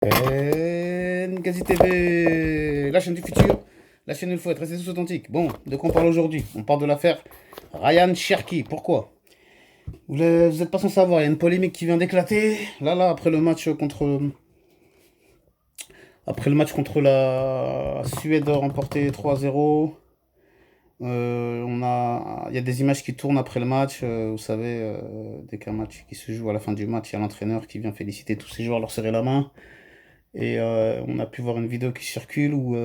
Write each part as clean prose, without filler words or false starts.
Quasi TV, la chaîne du futur, la chaîne où il faut être resté tous authentique. Bon, de quoi on parle aujourd'hui? On parle de l'affaire Ryan Cherki. Pourquoi? Vous n'êtes pas sans savoir, il y a une polémique qui vient d'éclater. Là, après le match contre la Suède remporté 3-0. Il y a des images qui tournent après le match. Vous savez, dès qu'un match qui se joue à la fin du match, il y a l'entraîneur qui vient féliciter tous ses joueurs, leur serrer la main. Et on a pu voir une vidéo qui circule où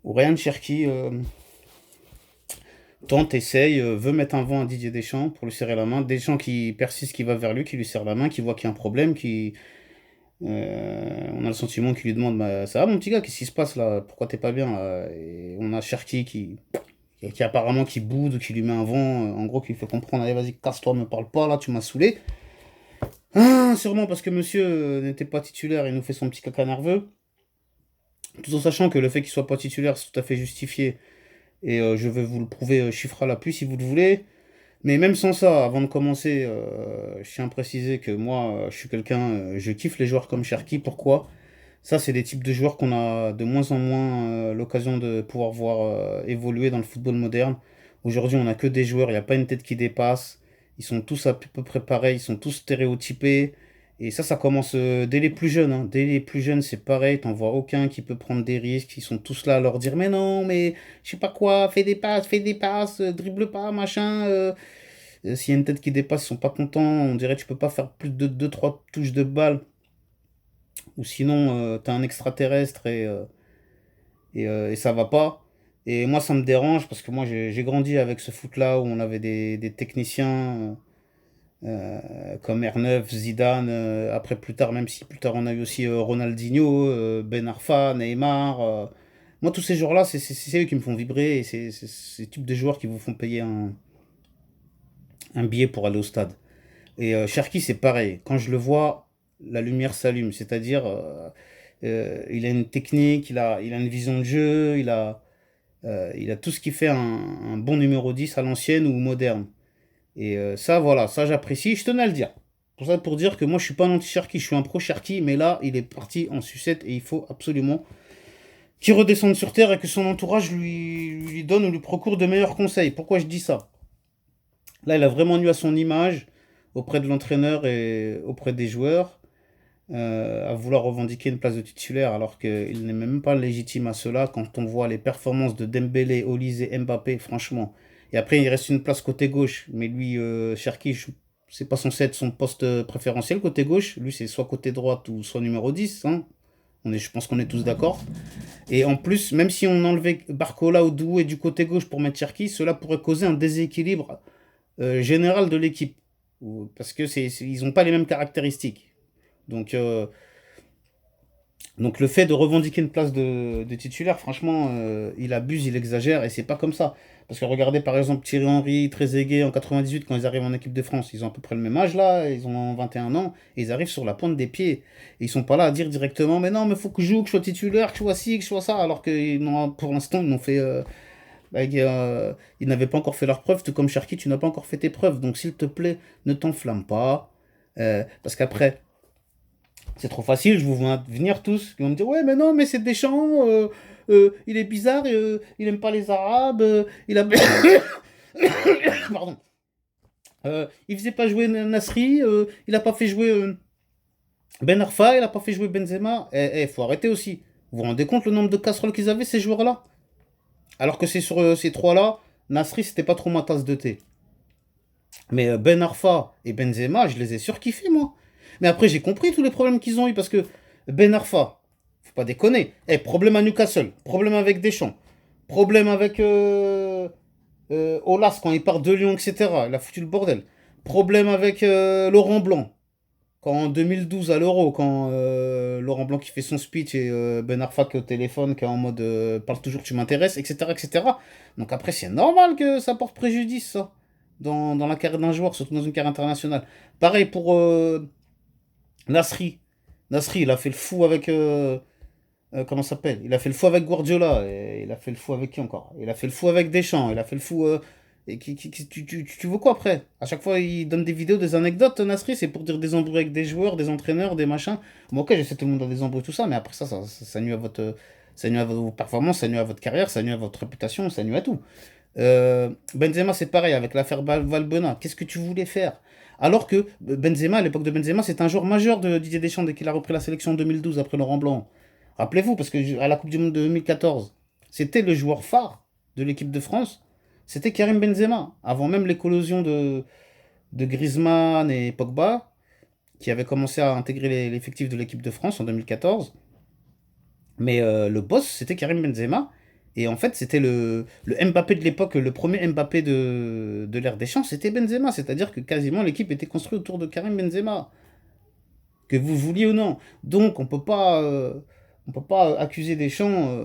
Ryan Cherki tente, essaye, veut mettre un vent à Didier Deschamps pour lui serrer la main. Deschamps qui persiste, qui va vers lui, qui lui serre la main, qui voit qu'il y a un problème, on a le sentiment qu'il lui demande bah, ça va mon petit gars, qu'est-ce qui se passe là? Pourquoi t'es pas bien là? Et on a Cherki qui apparemment qui boude ou qui lui met un vent, en gros qui lui fait comprendre allez vas-y casse-toi, me parle pas là, tu m'as saoulé. Ah, sûrement parce que monsieur n'était pas titulaire et nous fait son petit caca nerveux. Tout en sachant que le fait qu'il soit pas titulaire, c'est tout à fait justifié. Et je vais vous le prouver chiffre à l'appui si vous le voulez. Mais même sans ça, avant de commencer, je tiens à préciser que moi, je suis quelqu'un, je kiffe les joueurs comme Cherki. Pourquoi? Ça, c'est des types de joueurs qu'on a de moins en moins l'occasion de pouvoir voir évoluer dans le football moderne. Aujourd'hui, on n'a que des joueurs, il n'y a pas une tête qui dépasse. Ils sont tous à peu près pareils, ils sont tous stéréotypés. Et ça commence dès les plus jeunes, hein. Dès les plus jeunes, c'est pareil, t'en vois aucun qui peut prendre des risques. Ils sont tous là à leur dire, mais non, mais je sais pas quoi, fais des passes, dribble pas, machin. S'il y a une tête qui dépasse, ils sont pas contents. On dirait que tu peux pas faire plus de deux trois touches de balle. Ou sinon, t'es un extraterrestre et ça va pas. Et moi, ça me dérange parce que moi, j'ai grandi avec ce foot-là où on avait des techniciens comme R9, Zidane. Après, plus tard, même si plus tard, on a eu aussi Ronaldinho, Ben Arfa, Neymar. Moi, tous ces joueurs-là, c'est eux qui me font vibrer et c'est ces types de joueurs qui vous font payer un billet pour aller au stade. Et Cherki, c'est pareil. Quand je le vois, la lumière s'allume. C'est-à-dire, il a une technique, il a une vision de jeu, il a tout ce qui fait un bon numéro 10 à l'ancienne ou moderne. Et ça, voilà, ça j'apprécie. Je tenais à le dire. Pour ça, pour dire que moi, je suis pas un anti-Cherki, je suis un pro-Cherki, mais là, il est parti en sucette et il faut absolument qu'il redescende sur terre et que son entourage lui donne ou lui procure de meilleurs conseils. Pourquoi je dis ça? Là, il a vraiment nu à son image auprès de l'entraîneur et auprès des joueurs à vouloir revendiquer une place de titulaire alors qu'il n'est même pas légitime à cela quand on voit les performances de Dembélé, Olise, Mbappé, franchement. Et après, il reste une place côté gauche, mais lui, Cherki, c'est pas censé être son poste préférentiel côté gauche. Lui, c'est soit côté droite ou soit numéro 10, hein. Je pense qu'on est tous d'accord. Et en plus, même si on enlevait Barcola ou Doué du côté gauche pour mettre Cherki, cela pourrait causer un déséquilibre général de l'équipe. Parce que ils n'ont pas les mêmes caractéristiques. Donc, euh, donc le fait de revendiquer une place de titulaire, franchement, il abuse, il exagère, et c'est pas comme ça. Parce que regardez par exemple Thierry Henry, Trezeguet en 98, quand ils arrivent en équipe de France, ils ont à peu près le même âge là, ils ont 21 ans, et ils arrivent sur la pointe des pieds. Et ils sont pas là à dire directement, mais non, mais faut que je joue, que je sois titulaire, que je sois ci, que je sois ça, alors que pour l'instant, ils n'ont fait. Ils n'avaient pas encore fait leurs preuves, tout comme Cherki, tu n'as pas encore fait tes preuves. Donc s'il te plaît, ne t'enflamme pas. Parce qu'après, c'est trop facile, je vous vois venir tous, qui vont me dire ouais mais non mais c'est Deschamps, il est bizarre, il aime pas les Arabes, il a... Pardon. Il faisait pas jouer Nasri, il a pas fait jouer Ben Arfa, il a pas fait jouer Benzema. Faut arrêter aussi. Vous vous rendez compte le nombre de casseroles qu'ils avaient ces joueurs-là? Alors que c'est sur ces trois-là, Nasri c'était pas trop ma tasse de thé. Mais Ben Arfa et Benzema, je les ai surkiffés moi. Mais après j'ai compris tous les problèmes qu'ils ont eu parce que Ben Arfa, faut pas déconner. Problème à Newcastle, problème avec Deschamps, problème avec Olas quand il part de Lyon, etc. Il a foutu le bordel. Problème avec Laurent Blanc. Quand en 2012 à l'Euro, quand Laurent Blanc qui fait son speech et Ben Arfa qui est au téléphone, qui est en mode parle toujours tu m'intéresses, etc., etc. Donc après c'est normal que ça porte préjudice ça dans la carrière d'un joueur, surtout dans une carrière internationale. Pareil pour Nasri. Nasri, il a fait le fou avec comment ça s'appelle? Il a fait le fou avec Guardiola. Et il a fait le fou avec qui encore? Il a fait le fou avec Deschamps. Il a fait le fou. Et tu veux quoi après? À chaque fois, il donne des vidéos, des anecdotes, Nasri, c'est pour dire des embrouilles avec des joueurs, des entraîneurs, des machins. Bon, ok, je sais tout le monde a des embrouilles, tout ça, mais après ça nuit à ça nuit à vos performances, ça nuit à votre carrière, ça nuit à votre réputation, ça nuit à tout. Benzema, c'est pareil, avec l'affaire Valbuena. Qu'est-ce que tu voulais faire? Alors que Benzema, à l'époque de Benzema, c'est un joueur majeur de Didier Deschamps dès qu'il a repris la sélection en 2012 après Laurent Blanc. Rappelez-vous, parce que à la Coupe du Monde de 2014, c'était le joueur phare de l'équipe de France, c'était Karim Benzema. Avant même l'éclosion de Griezmann et Pogba, qui avaient commencé à intégrer l'effectif de l'équipe de France en 2014. Mais le boss, c'était Karim Benzema. Et en fait, c'était le Mbappé de l'époque, le premier Mbappé de l'ère Deschamps, c'était Benzema. C'est-à-dire que quasiment l'équipe était construite autour de Karim Benzema. Que vous vouliez ou non. Donc, on peut pas accuser Deschamps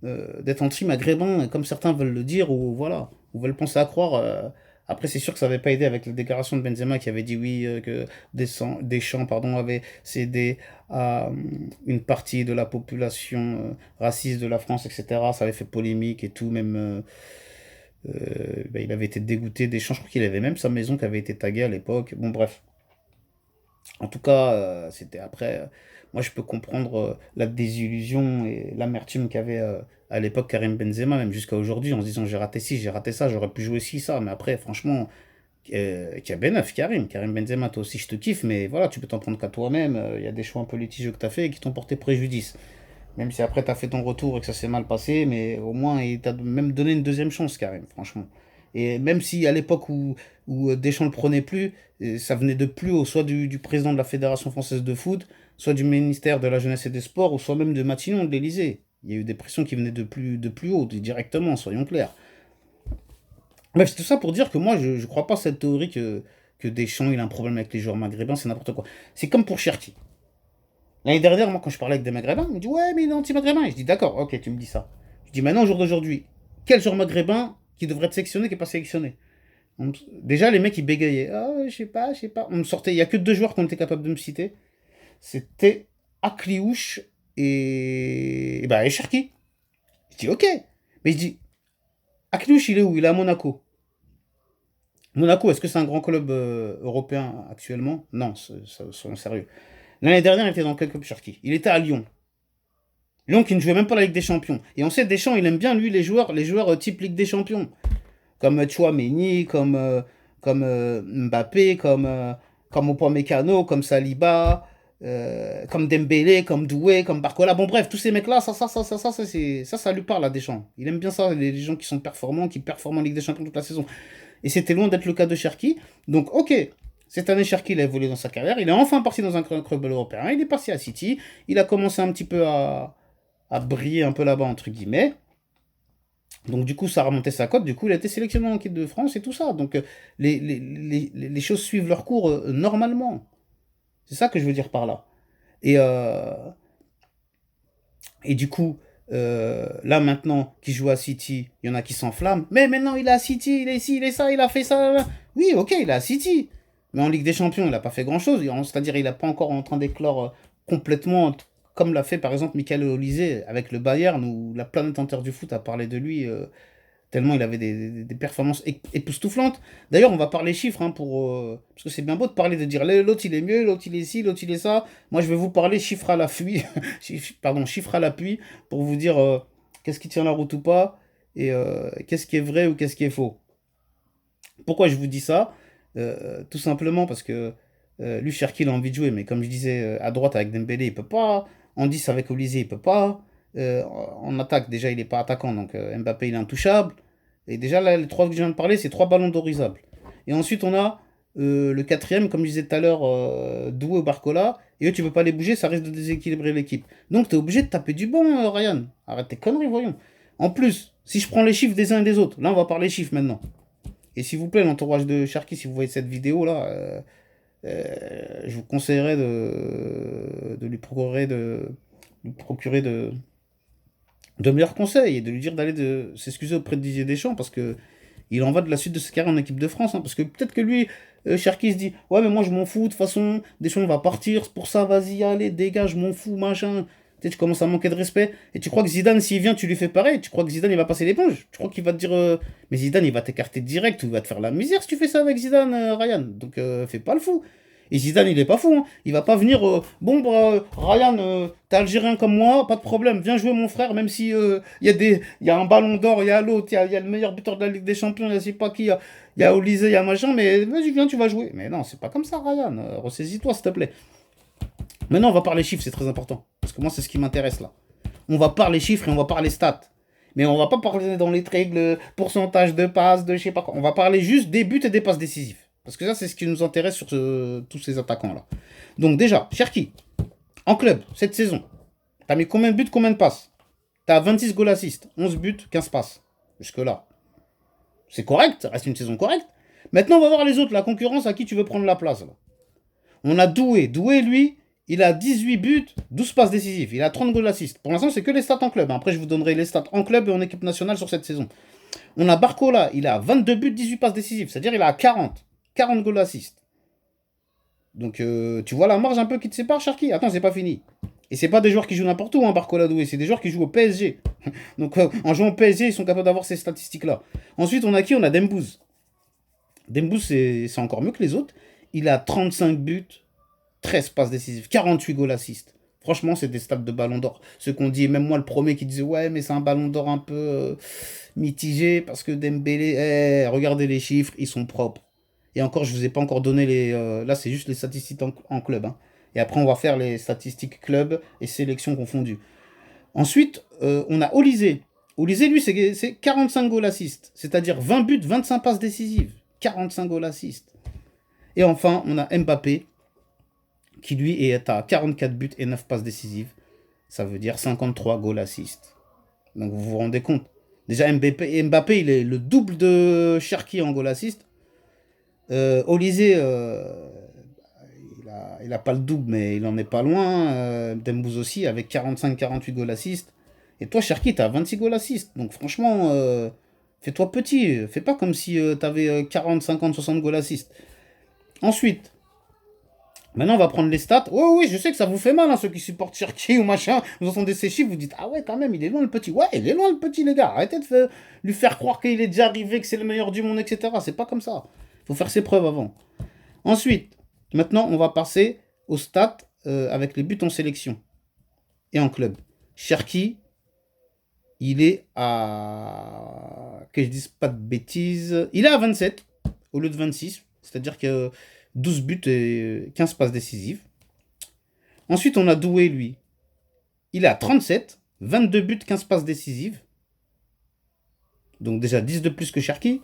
d'être anti-maghrébin, comme certains veulent le dire, ou voilà, ou veulent penser à croire. Après, c'est sûr que ça n'avait pas aidé avec la déclaration de Benzema qui avait dit oui, que Deschamps pardon, avait cédé à une partie de la population raciste de la France, etc. Ça avait fait polémique et tout, même il avait été dégoûté Deschamps. Je crois qu'il avait même sa maison qui avait été taguée à l'époque. Bon, bref. En tout cas, c'était après. Moi, je peux comprendre la désillusion et l'amertume qu'avait à l'époque Karim Benzema, même jusqu'à aujourd'hui, en se disant j'ai raté ci, j'ai raté ça, j'aurais pu jouer ci, ça. Mais après, franchement, qui a ben Karim Benzema, toi aussi, je te kiffe, mais voilà, tu peux t'en prendre qu'à toi-même. Il y a des choix un peu litigieux que tu as fait et qui t'ont porté préjudice. Même si après, tu as fait ton retour et que ça s'est mal passé, mais au moins, il t'a même donné une deuxième chance, Karim, franchement. Et même si à l'époque où Deschamps le prenait plus, ça venait de plus haut, soit du président de la Fédération française de foot, soit du ministère de la Jeunesse et des Sports, ou soit même de Matignon, de l'Élysée. Il y a eu des pressions qui venaient de plus haut, directement, soyons clairs. Bref, c'est tout ça pour dire que moi, je ne crois pas à cette théorie que Deschamps, il a un problème avec les joueurs maghrébins, c'est n'importe quoi. C'est comme pour Cherki. L'année dernière, moi, quand je parlais avec des maghrébins, ils me disent ouais, mais il est anti-maghrébin. Et je dis d'accord, ok, tu me dis ça. Je dis maintenant, au jour d'aujourd'hui, quel joueur maghrébin qui devrait être sélectionné, qui n'est pas sélectionné? Déjà, les mecs, ils bégayaient. Ah, je sais pas. On me sortait, il n'y a que deux joueurs qu'on était capable de me citer. C'était Akliouche et Cherki. Je dis ok. Mais je dis, Akliouche, il est où? Il est à Monaco. Monaco, est-ce que c'est un grand club européen actuellement? Non, soyons sérieux. L'année dernière, il était dans quel club Cherki? Il était à Lyon. Lyon qui ne jouait même pas la Ligue des Champions. Et on sait, Deschamps, il aime bien, lui, les joueurs type Ligue des Champions. Comme Chouameni, comme Mbappé, comme Upamecano, comme Saliba, comme Dembélé, comme Doué, comme Barcola. Bon, bref, tous ces mecs-là, ça lui parle à Deschamps. Il aime bien ça, les gens qui sont performants, qui performent en Ligue des Champions toute la saison. Et c'était loin d'être le cas de Cherki. Donc, ok, cette année, Cherki, il a évolué dans sa carrière. Il est enfin parti dans un club européen. Il est passé à City. Il a commencé un petit peu à briller un peu là-bas, entre guillemets. Donc du coup, ça a remonté sa cote, du coup, il a été sélectionné en équipe de France et tout ça. Donc les choses suivent leur cours normalement. C'est ça que je veux dire par là. Et, euh, et du coup, là maintenant, qui joue à City, il y en a qui s'enflamment. Mais maintenant, il est à City, il est ici, il est ça, il a fait ça. Là. Oui, ok, il est à City. Mais en Ligue des Champions, il n'a pas fait grand-chose. C'est-à-dire, il n'est pas encore en train d'éclore complètement, comme l'a fait par exemple Michael Olise avec le Bayern, où la planète entière du foot a parlé de lui. Tellement il avait des performances époustouflantes. D'ailleurs, on va parler chiffres, hein, parce que c'est bien beau de parler, de dire l'autre il est mieux, l'autre il est ci, l'autre il est ça. Moi, je vais vous parler chiffres à l'appui, pardon, chiffres à l'appui, pour vous dire qu'est-ce qui tient la route ou pas, et qu'est-ce qui est vrai ou qu'est-ce qui est faux. Pourquoi je vous dis ça? Tout simplement parce que lui, Cherki, il a envie de jouer, mais comme je disais, à droite avec Dembélé, il peut pas. En 10 avec Olysée, il peut pas. En attaque, déjà, il n'est pas attaquant, donc Mbappé, il est intouchable. Et déjà, là, les trois que je viens de parler, c'est trois ballons d'horisables. Et ensuite, on a le quatrième, comme je disais tout à l'heure, Doué ou Barcola. Et eux, tu peux pas les bouger, ça risque de déséquilibrer l'équipe. Donc, tu es obligé de taper du bon, Ryan. Arrête tes conneries, voyons. En plus, si je prends les chiffres des uns et des autres, là, on va parler chiffres maintenant. Et s'il vous plaît, l'entourage de Cherki, si vous voyez cette vidéo-là, je vous conseillerais de lui procurer de meilleurs conseils et de lui dire d'aller s'excuser auprès de Didier Deschamps parce que il en va de la suite de sa carrière en équipe de France. Hein, parce que peut-être que lui, Cherki se dit ouais, mais moi je m'en fous, de toute façon, Deschamps va partir, c'est pour ça, vas-y, allez, dégage, je m'en fous, machin. Tu sais, tu commences à manquer de respect. Et tu crois que Zidane, s'il vient, tu lui fais pareil. Tu crois que Zidane, il va passer l'éponge. Tu crois qu'il va te dire. Mais Zidane, il va t'écarter direct ou il va te faire la misère si tu fais ça avec Zidane, Ryan. Donc, fais pas le fou. Et Zidane, il est pas fou. Hein. Il va pas venir. Bon, bah, Ryan, t'es algérien comme moi, pas de problème. Viens jouer, mon frère, même si il y a un ballon d'or, il y a l'autre, il y a le meilleur buteur de la Ligue des Champions, il y a je sais pas qui, il y a Olysée, il y a machin, mais vas-y, viens, tu vas jouer. Mais non, c'est pas comme ça, Ryan. Ressaisis-toi, s'il te plaît. Maintenant, on va parler chiffres, c'est très important. Parce que moi, c'est ce qui m'intéresse là. On va parler chiffres et on va parler stats. Mais on va pas parler dans les règles, pourcentage de passes, de je sais pas quoi. On va parler juste des buts et des passes décisives. Parce que ça, c'est ce qui nous intéresse sur tous ces attaquants-là. Donc déjà, Cherki, en club, cette saison, t'as mis combien de buts, combien de passes? T'as 26 goals assists, 11 buts, 15 passes. Jusque-là. C'est correct, ça reste une saison correcte. Maintenant, on va voir les autres, la concurrence à qui tu veux prendre la place. Là. On a Doué. Doué, lui, il a 18 buts, 12 passes décisives. Il a 30 goals assists. Pour l'instant, c'est que les stats en club. Après, je vous donnerai les stats en club et en équipe nationale sur cette saison. On a Barcola, il a 22 buts, 18 passes décisives. C'est-à-dire il a 40. 40 goals assists. Donc, tu vois la marge un peu qui te sépare, Sharky. Attends, c'est pas fini. Et c'est pas des joueurs qui jouent n'importe où, hein, Barcola Doué. C'est des joueurs qui jouent au PSG. Donc, en jouant au PSG, ils sont capables d'avoir ces statistiques-là. Ensuite, on a qui? On a Dembouz. Dembouz, c'est encore mieux que les autres. Il a 35 buts, 13 passes décisives, 48 goals assists. Franchement, c'est des stats de ballon d'or. Ce qu'on dit, même moi le premier qui disait ouais, mais c'est un ballon d'or un peu mitigé parce que Dembélé, regardez les chiffres, ils sont propres. Et encore, je vous ai pas encore donné les. Là, c'est juste les statistiques en club. Hein. Et après, on va faire les statistiques club et sélection confondues. Ensuite, on a Olysée. Olysée, lui, c'est 45 goals assists. C'est-à-dire 20 buts, 25 passes décisives. 45 goals assists. Et enfin, on a Mbappé, qui lui est à 44 buts et 9 passes décisives. Ça veut dire 53 goals assists. Donc vous vous rendez compte. Déjà, Mbappé, il est le double de Cherki en goal assist. Olysée, il a pas le double, mais il en est pas loin. Dembouz aussi, avec 45-48 goal assist. Et toi, Cherki, t'as 26 goal assist. Donc franchement, fais-toi petit. Fais pas comme si t'avais 40, 50, 60 goal assist. Ensuite, maintenant, on va prendre les stats. Oui, oui, je sais que ça vous fait mal, hein, ceux qui supportent Cherki ou machin. Vous entendez ces chiffres, vous dites ah ouais, quand même, il est loin le petit. Ouais, il est loin le petit, les gars. Arrêtez de lui faire croire qu'il est déjà arrivé, que c'est le meilleur du monde, etc. C'est pas comme ça. Il faut faire ses preuves avant. Ensuite, maintenant, on va passer aux stats avec les buts en sélection et en club. Cherki, il est à. Que je dise pas de bêtises. Il est à 27 au lieu de 26. C'est-à-dire que 12 buts et 15 passes décisives. Ensuite, on a Doué, lui. Il est à 37, 22 buts, 15 passes décisives. Donc déjà 10 de plus que Cherki.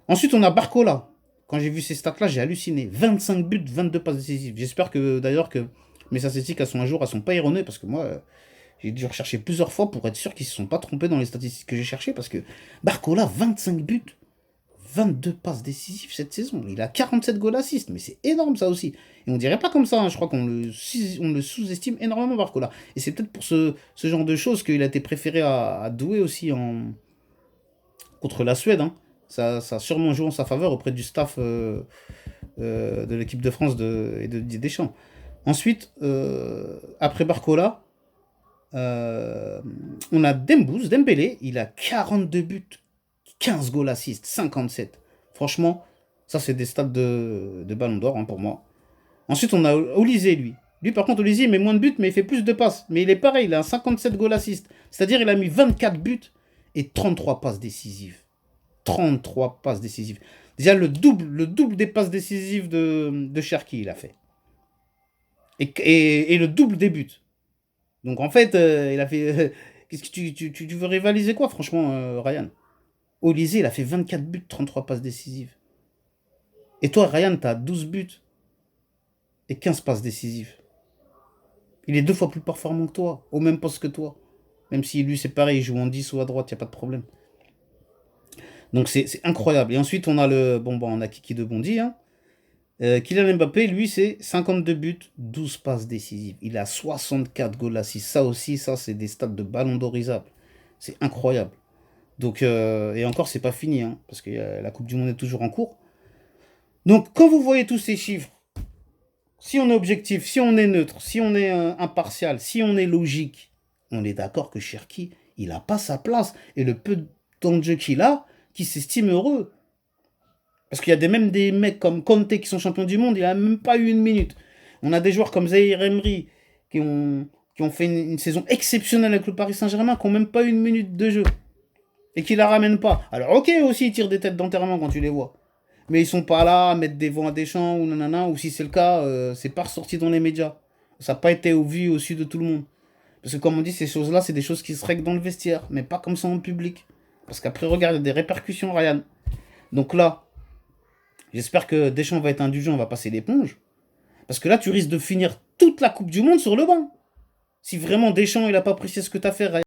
Ensuite, on a Barcola. Quand j'ai vu ces stats-là, j'ai halluciné. 25 buts, 22 passes décisives. J'espère que d'ailleurs que mes statistiques à son jour, elles sont pas erronées parce que moi, j'ai dû rechercher plusieurs fois pour être sûr qu'ils ne se sont pas trompés dans les statistiques que j'ai cherchées parce que Barcola, 25 buts, 22 passes décisives cette saison. Il a 47 goals assists, mais c'est énorme ça aussi. Et on dirait pas comme ça, hein. Je crois qu'on le sous-estime énormément Barcola. Et c'est peut-être pour ce genre de choses qu'il a été préféré à Doué aussi contre la Suède. Hein. Ça a sûrement joué en sa faveur auprès du staff de l'équipe de France et de Didier Deschamps. Ensuite, après Barcola, on a Dembélé, il a 42 buts, 15 goals assists, 57. Franchement, ça c'est des stats de ballon d'or hein, pour moi. Ensuite, on a Olysée, lui. Lui, par contre, Olysée, il met moins de buts, mais il fait plus de passes. Mais il est pareil, il a un 57 goals assists. C'est-à-dire, il a mis 24 buts et 33 passes décisives. 33 passes décisives. Déjà, le double des passes décisives de Cherki, il a fait. Et le double des buts. Donc, en fait, il a fait... qu'est-ce que tu veux rivaliser quoi, franchement, Ryan? Olysée, il a fait 24 buts, 33 passes décisives. Et toi, Ryan, t'as 12 buts et 15 passes décisives. Il est 2 fois plus performant que toi, au même poste que toi. Même si lui, c'est pareil, il joue en 10 ou à droite, il n'y a pas de problème. Donc c'est incroyable. Et ensuite, on a on a Kiki de Bondy. Hein. Kylian Mbappé, lui, c'est 52 buts, 12 passes décisives. Il a 64 goals assists. Ça aussi, ça, c'est des stats de ballon d'orisable. C'est incroyable. Donc, et encore, c'est pas fini, hein, parce que la Coupe du Monde est toujours en cours. Donc, quand vous voyez tous ces chiffres, Si on est objectif, si on est neutre, si on est impartial, si on est logique, on est d'accord que Cherki, il n'a pas sa place. Et le peu de temps de jeu qu'il a, qui s'estime heureux. Parce qu'il y a même des mecs comme Conte qui sont champions du monde, il n'a même pas eu une minute. On a des joueurs comme Zaïre Emery qui ont fait une saison exceptionnelle avec le Paris Saint-Germain, qui n'ont même pas eu une minute de jeu. Et qui la ramènent pas. Alors ok aussi, ils tirent des têtes d'enterrement quand tu les vois. Mais ils sont pas là à mettre des vents à des champs ou nanana, ou si c'est le cas, c'est pas ressorti dans les médias. Ça n'a pas été vu au-dessus de tout le monde. Parce que comme on dit, ces choses-là, c'est des choses qui se règlent dans le vestiaire, mais pas comme ça en public. Parce qu'après, regarde, il y a des répercussions, Ryan. Donc là, j'espère que Deschamps va être indulgent, on va passer l'éponge. Parce que là, tu risques de finir toute la Coupe du Monde sur le banc. Si vraiment Deschamps, il a pas apprécié ce que tu as fait, Ryan.